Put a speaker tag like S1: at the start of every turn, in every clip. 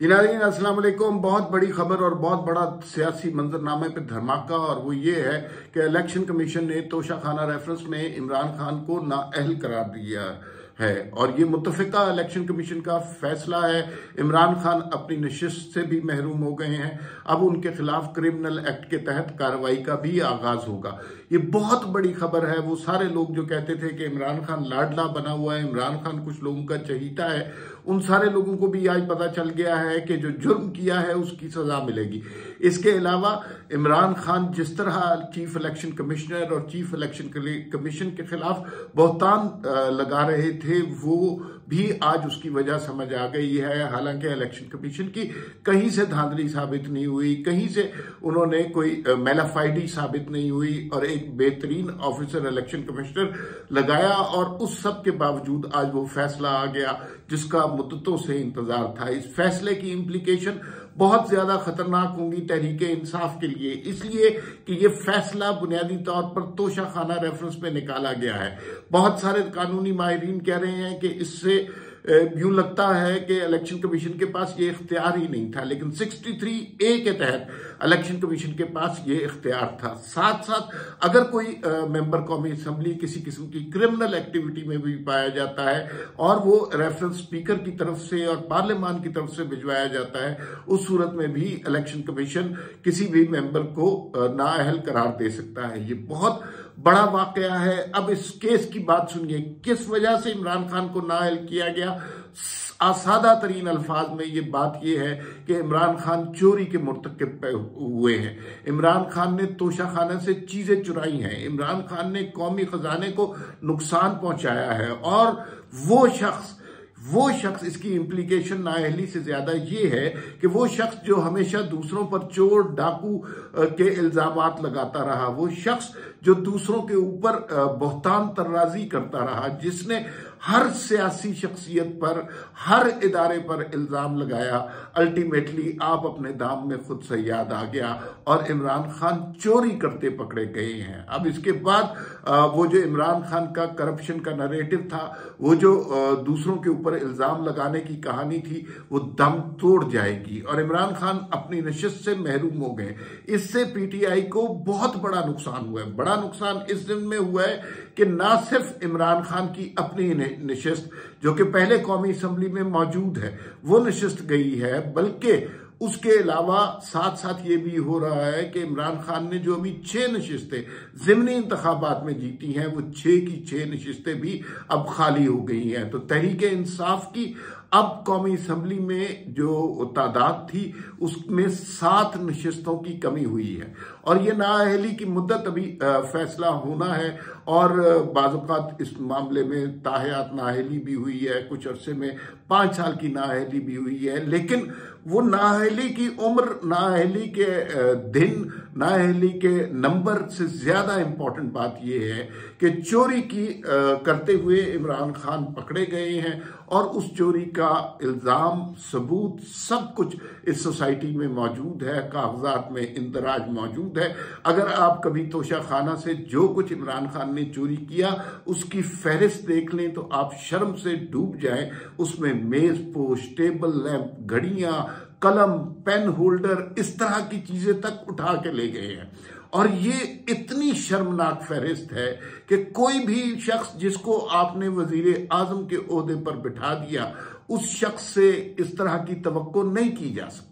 S1: जी नाज़रीन, अस्सलाम वालेकुम। बहुत बड़ी खबर और बहुत बड़ा सियासी मंजरनामे पे धमाका, और वो ये है कि इलेक्शन कमीशन ने तोशाखाना रेफरेंस में इमरान खान को नाअहल करार दिया है और ये मुत्तफिका इलेक्शन कमीशन का फैसला है। इमरान खान अपनी नशिस्त से भी महरूम हो गए हैं। अब उनके खिलाफ क्रिमिनल एक्ट के तहत कार्रवाई का भी आगाज होगा। ये बहुत बड़ी खबर है। वो सारे लोग जो कहते थे कि इमरान खान लाडला बना हुआ है, इमरान खान कुछ लोगों का चहीता है, उन सारे लोगों को भी आज पता चल गया है कि जो जुर्म किया है उसकी सजा मिलेगी। इसके अलावा इमरान खान जिस तरह चीफ इलेक्शन कमिश्नर और चीफ इलेक्शन कमीशन के खिलाफ बहतान लगा रहे थे, वो भी आज उसकी वजह समझ आ गई है। हालांकि इलेक्शन कमीशन की कहीं से धांधली साबित नहीं हुई, कहीं से उन्होंने कोई मेलाफाइडी साबित नहीं हुई और एक बेहतरीन ऑफिसर इलेक्शन कमिश्नर लगाया, और उस सब के बावजूद आज वो फैसला आ गया जिसका मुद्दतों से इंतजार था। इस फैसले की इम्प्लीकेशन बहुत ज्यादा खतरनाक होंगी तहरीके इंसाफ के लिए, इसलिए कि ये फैसला बुनियादी तौर पर तोशाखाना रेफरेंस में निकाला गया है। बहुत सारे कानूनी माहिरीन कह रहे हैं कि इससे यूं लगता है कि इलेक्शन कमीशन के पास ये इख्तियार ही नहीं था, लेकिन 63A के तहत इलेक्शन कमीशन के पास ये इख्तियार था। साथ साथ अगर कोई मेंबर कौमी असम्बली किसी किस्म की क्रिमिनल एक्टिविटी में भी पाया जाता है और वो रेफरेंस स्पीकर की तरफ से और पार्लियामान की तरफ से भिजवाया जाता है, उस सूरत में भी इलेक्शन कमीशन किसी भी मेंबर को नाअहल करार दे सकता है। ये बहुत बड़ा वाकया है। अब इस केस की बात सुनिए, किस वजह से इमरान खान को नाअहल किया गया। आसादा तरीन अल्फाज में ये बात ये है कि इमरान खान चोरी के मुर्तकिब हुए हैं। इमरान खान ने तोशाखाना से चीजें चुराई हैं। इमरान खान ने कौमी खजाने को नुकसान पहुंचाया है, और वो शख्स इसकी इम्प्लीकेशन नाअहली से ज्यादा ये है कि वो शख्स जो हमेशा दूसरों पर चोर डाकू के इल्जामात लगाता रहा, वो शख्स जो दूसरों के ऊपर बहतान तर्राजी करता रहा, जिसने हर सियासी शख्सियत पर, हर इदारे पर इल्जाम लगाया, अल्टीमेटली आप अपने दाम में खुद सयाद आ गया और इमरान खान चोरी करते पकड़े गए हैं। अब इसके बाद वो जो इमरान खान का करप्शन का नरेटिव था, वो जो दूसरों के ऊपर इल्जाम लगाने की कहानी थी, वो दम तोड़ जाएगी और इमरान खान अपनी नशिस्त से महरूम हो गए। इससे पीटीआई को बहुत बड़ा नुकसान हुआ है। बड़ा नुकसान इस दिन में हुआ है कि ना सिर्फ इमरान खान की अपनी नशिस्त जो कि पहले कौमी असम्बली में मौजूद है वो नशिस्त गई है, बल्कि उसके अलावा साथ साथ ये भी हो रहा है कि इमरान खान ने जो अभी 6 नशिस्तें ज़िमनी इंतखाबात में जीती हैं, वो 6 की 6 नशिस्तें भी अब खाली हो गई हैं। तो तहरीके इंसाफ की अब कौमी असम्बली में जो तादाद थी उसमें 7 नशिस्तों की कमी हुई है, और ये नाअहली की मुद्दत अभी फैसला होना है। और बाज़ इस मामले में ताहयात नाअहली भी हुई है, कुछ अरसे में 5 साल की नाअहली भी हुई है, लेकिन वो नाअहली की उम्र, नाअहली के दिन, नाअहली के नंबर से ज्यादा इंपॉर्टेंट बात यह है कि चोरी की करते हुए इमरान खान पकड़े गए हैं, और उस चोरी का इल्जाम, सबूत, सब कुछ इस सोसाइटी में मौजूद है, कागजात में इंदराज मौजूद है। अगर आप कभी तोशाखाना से जो कुछ इमरान खान ने चोरी किया उसकी फहरिस्त देख लें तो आप शर्म से डूब जाएं। उसमें मेज पोश, टेबल लैंप, घड़ियां, कलम, पेन होल्डर, इस तरह की चीजें तक उठा के ले गए हैं। और ये इतनी शर्मनाक फहरिस्त है कि कोई भी शख्स जिसको आपने वजीर आजम के ओहदे पर बिठा दिया, उस शख्स से इस तरह की तवक्को नहीं की जा सकती।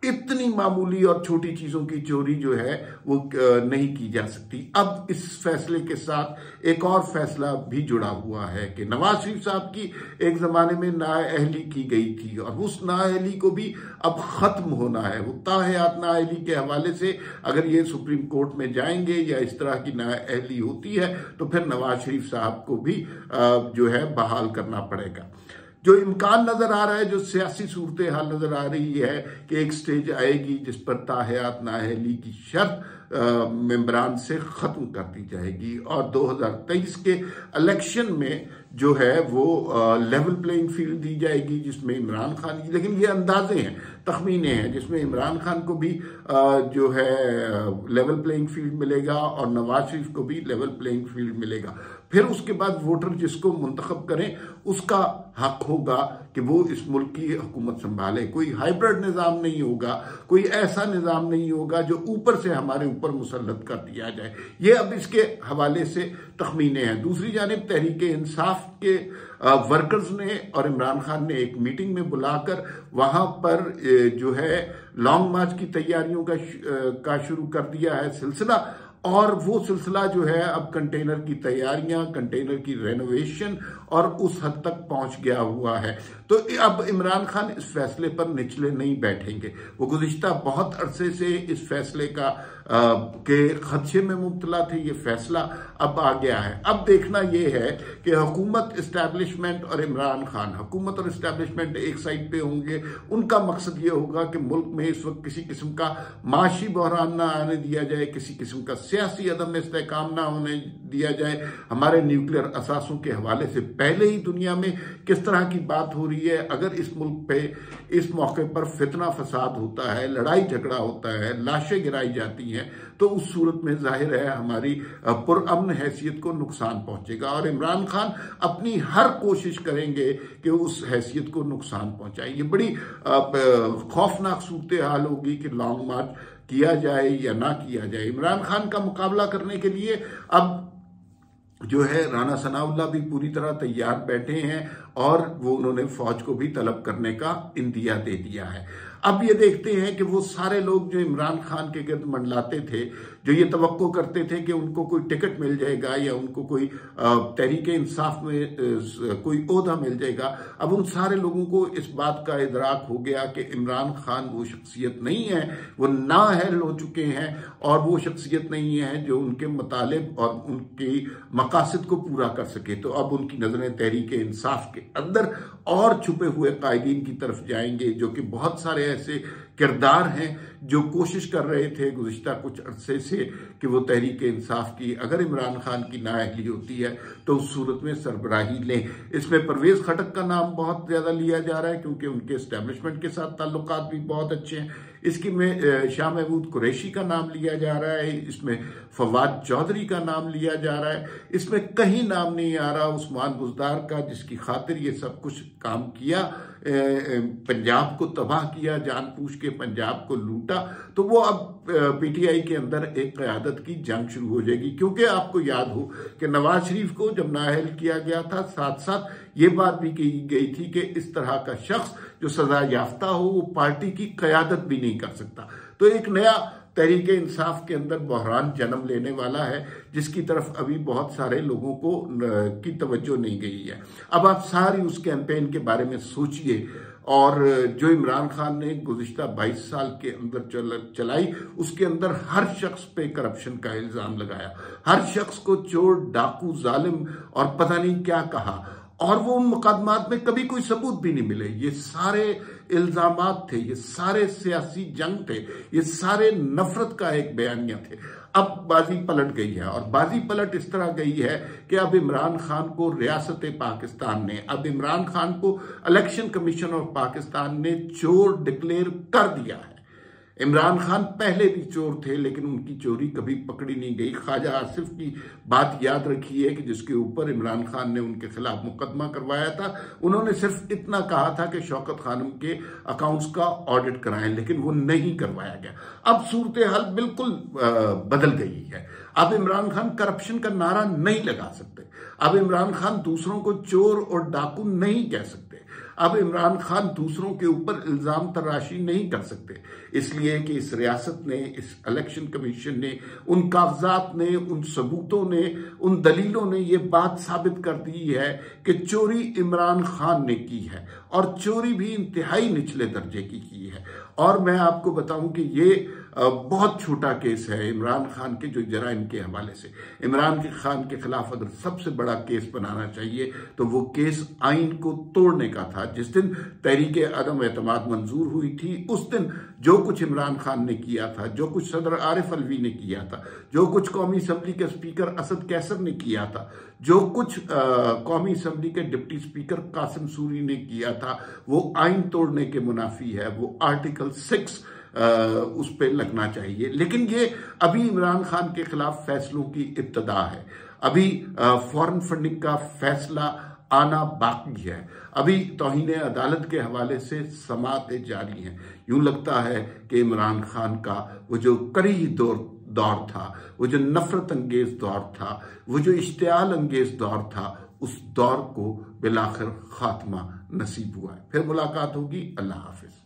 S1: इतनी मामूली और छोटी चीजों की चोरी जो है वो नहीं की जा सकती। अब इस फैसले के साथ एक और फैसला भी जुड़ा हुआ है कि नवाज शरीफ साहब की एक जमाने में नाअहली की गई थी, और उस नाअहली को भी अब खत्म होना है। वो ताहयात नाअहली के हवाले से अगर ये सुप्रीम कोर्ट में जाएंगे या इस तरह की नाअहली होती है तो फिर नवाज शरीफ साहब को भी जो है बहाल करना पड़ेगा। जो इम्कान नजर आ रहा है, जो सियासी सूरत हाल नजर आ रही है कि एक स्टेज आएगी जिस पर ताहयात नाअहली की शर्त मेंबरान से खत्म कर दी जाएगी, और 2023 के इलेक्शन में जो है वो लेवल प्लेइंग फील्ड दी जाएगी, जिसमें इमरान खान की, लेकिन ये अंदाजे हैं, तखमीने हैं, जिसमें इमरान खान को भी जो है लेवल प्लेइंग फील्ड मिलेगा और नवाज शरीफ को भी लेवल प्लेइंग फील्ड मिलेगा। फिर उसके बाद वोटर जिसको मुंतखब करें उसका हक होगा कि वो इस मुल्क की हुकूमत संभाले। कोई हाइब्रिड निज़ाम नहीं होगा, कोई ऐसा निज़ाम नहीं होगा जो ऊपर से हमारे ऊपर मुसल्लत कर दिया जाए। ये अब इसके हवाले से तखमीने हैं। दूसरी जानिब तहरीक इंसाफ के वर्कर्स ने और इमरान खान ने एक मीटिंग में बुलाकर वहां पर जो है लॉन्ग मार्च की तैयारियों का शुरू कर दिया है सिलसिला, और वो सिलसिला जो है अब कंटेनर की तैयारियां, कंटेनर की रेनोवेशन और उस हद तक पहुंच गया हुआ है। तो अब इमरान खान इस फैसले पर निचले नहीं बैठेंगे। वो गुज़िश्ता बहुत अरसे से इस फैसले के खदशे में मुब्तला थे। ये फैसला अब आ गया है। अब देखना यह है कि हुकूमत, इस्टेब्लिशमेंट और इमरान खान, हुकूमत और इस्टेब्लिशमेंट एक साइड पे होंगे। उनका मकसद ये होगा कि मुल्क में इस वक्त किसी किस्म का माशी बहरान ना आने दिया जाए, किसी किस्म का सियासी अदम इस्तेहकाम ना होने दिया जाए। हमारे न्यूक्लियर असासों के हवाले से पहले ही दुनिया में किस तरह की बात हो रही है। अगर इस मुल्क पे इस मौके पर फितना फसाद होता है, लड़ाई झगड़ा होता है, लाशें गिराई जाती हैं, तो उस सूरत में जाहिर है हमारी पुरअमन हैसियत को नुकसान पहुंचेगा। और इमरान खान अपनी हर कोशिश करेंगे कि उस हैसियत को नुकसान पहुंचाए। ये बड़ी खौफनाक सूरत हाल होगी कि लॉन्ग मार्च किया जाए या ना किया जाए। इमरान खान का मुकाबला करने के लिए अब जो है राना सनाउल्लाह भी पूरी तरह तैयार बैठे हैं और वो उन्होंने फौज को भी तलब करने का इंदिया दे दिया है। अब ये देखते हैं कि वो सारे लोग जो इमरान खान के गिर्द मंडलाते थे, जो ये तवक्को करते थे कि उनको कोई टिकट मिल जाएगा या उनको कोई तहरीक इंसाफ में कोई ओहदा मिल जाएगा, अब उन सारे लोगों को इस बात का इदराक हो गया कि इमरान खान वो शख्सियत नहीं है, वो नाअहल हो चुके हैं और वो शख्सियत नहीं है जो उनके मुतालिब और उनकी मकासद को पूरा कर सके। तो अब उनकी नजरें तहरीक इंसाफ के अंदर और छुपे हुए कायदीन की तरफ जाएंगे, जो कि बहुत सारे ऐसे किरदार हैं जो कोशिश कर रहे थे गुज़िश्ता कुछ अरसे से कि वो तहरीक इंसाफ की अगर इमरान खान की नाअहली होती है तो उस सूरत में सरबराही लें। इसमें परवेज खटक का नाम बहुत ज्यादा लिया जा रहा है क्योंकि उनके एस्टेब्लिशमेंट के साथ ताल्लुकात भी बहुत अच्छे हैं। इसकी में शाह महमूद कुरैशी का नाम लिया जा रहा है, इसमें फवाद चौधरी का नाम लिया जा रहा है, इसमें कहीं नाम नहीं आ रहा उस्मान बुज़दार का, जिसकी खातिर ये सब कुछ काम किया, पंजाब को तबाह किया, जानबूझ के पंजाब को लूटा। तो वो अब पीटीआई के अंदर एक क़यादत की जंग शुरू हो जाएगी, क्योंकि आपको याद हो कि नवाज शरीफ को जब नाअहल किया गया था, साथ साथ ये बात भी कही गई थी कि इस तरह का शख्स जो सजा याफ्ता हो वो पार्टी की क़यादत भी नहीं कर सकता। तो एक नया तहरीक इंसाफ के अंदर बहरान जन्म लेने वाला है, जिसकी तरफ अभी बहुत सारे लोगों को की तवज्जो नहीं गई है। अब आप सारी उस कैंपेन के बारे में सोचिए, और जो इमरान खान ने गुज़िश्ता 22 साल के अंदर चलाई, उसके अंदर हर शख्स पे करप्शन का इल्जाम लगाया, हर शख्स को चोर, डाकू, जालिम और पता नहीं क्या कहा, और वो उन मुकदमात में कभी कोई सबूत भी नहीं मिले। ये सारे इल्जामात थे, ये सारे सियासी जंग थे, ये सारे नफरत का एक बयानिया थे। अब बाजी पलट गई है, और बाजी पलट इस तरह गई है कि अब इमरान खान को रियासत पाकिस्तान ने, अब इमरान खान को इलेक्शन कमीशन ऑफ पाकिस्तान ने चोर डिक्लेयर कर दिया है। इमरान खान पहले भी चोर थे, लेकिन उनकी चोरी कभी पकड़ी नहीं गई। ख्वाजा आसिफ की बात याद रखिए कि जिसके ऊपर इमरान खान ने उनके खिलाफ मुकदमा करवाया था, उन्होंने सिर्फ इतना कहा था कि शौकत खानम के अकाउंट्स का ऑडिट कराएं, लेकिन वो नहीं करवाया गया। अब सूरत हाल बिल्कुल बदल गई है। अब इमरान खान करप्शन का नारा नहीं लगा सकते, अब इमरान खान दूसरों को चोर और डाकू नहीं कह सकते, अब इमरान खान दूसरों के ऊपर इल्जाम तराशी नहीं कर सकते, इसलिए कि इस रियासत ने, इस इलेक्शन कमीशन ने, उन कागजात ने, उन सबूतों ने, उन दलीलों ने ये बात साबित कर दी है कि चोरी इमरान खान ने की है, और चोरी भी इंतहाई निचले दर्जे की है। और मैं आपको बताऊं कि ये बहुत छोटा केस है इमरान खान के जो जराइम के हवाले से। इमरान खान के खिलाफ अगर सबसे बड़ा केस बनाना चाहिए तो वो केस आइन को तोड़ने का था। जिस दिन तहरीक अदम एतमाद मंजूर हुई थी, उस दिन जो कुछ इमरान खान ने किया था, जो कुछ सदर आरिफ अलवी ने किया था, जो कुछ कौमी असम्बली के स्पीकर असद कैसर ने किया था, जो कुछ कौमी असम्बली के डिप्टी स्पीकर कासिम सूरी ने किया था, वो आइन तोड़ने के मुनाफी है। वो आर्टिकल 6 उस पर लगना चाहिए। लेकिन ये अभी इमरान खान के खिलाफ फैसलों की इब्तदा है। अभी फॉरेन फंडिंग का फैसला आना बाकी है। अभी तौहीन अदालत के हवाले से समातें जारी हैं। यूं लगता है कि इमरान खान का वो जो करी दौर था, वो जो नफरत अंगेज दौर था, वो जो इश्तियाल अंगेज दौर था, उस दौर को बिलाखिर खात्मा नसीब हुआ है। फिर मुलाकात होगी। अल्लाह हाफिज।